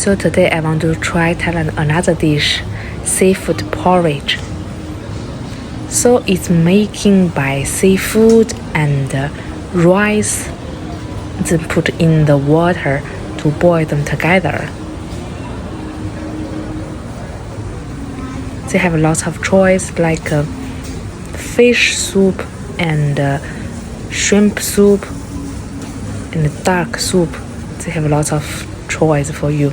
So today I want to try Thailand another dish, seafood porridge. So it's making by seafood and rice, then put in the water to boil them together. They have lots of choice like fish soup and shrimp soup and dark soup. They have lots of choice for you,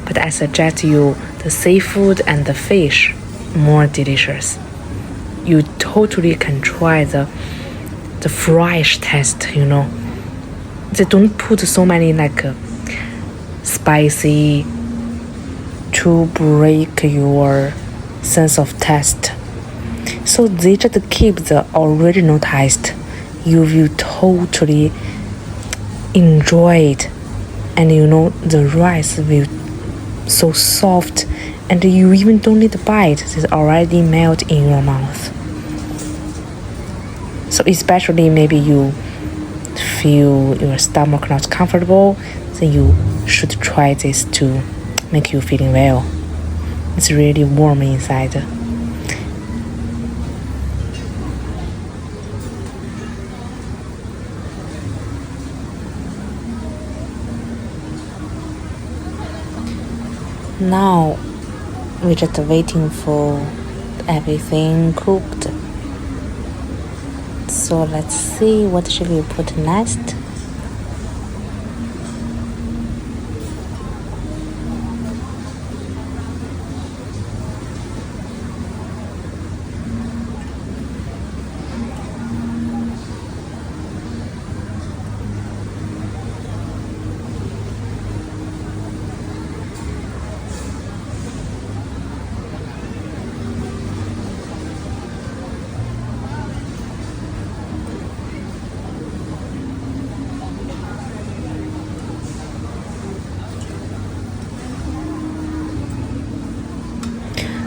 but I suggest you the seafood and the fish more delicious. You totally can try the fresh taste, you know. They don't put so many like spicy to break your sense of taste. So they just keep the original taste. You will totally enjoy it, and you know the rice will so soft, and you even don't need to bite. It's already melt in your mouth. So especially maybe you feel your stomach not comfortable, then you should try this to make you feeling well. It's really warm inside. Now we're just waiting for everything cooked. So let's see what should we put next.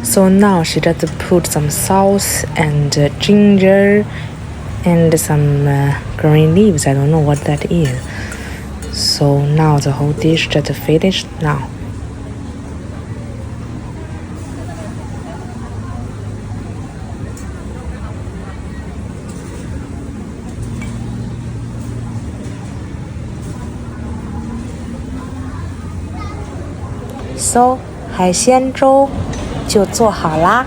So now she just put some sauce and ginger and some green leaves. I don't know what that is. So now the whole dish just finished now. So 海鲜粥就做好啦。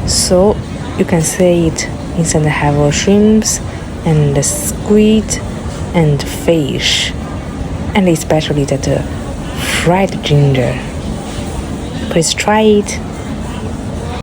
So you can see it inside have shrimps and squid and fish, and especially that fried ginger. Please try it.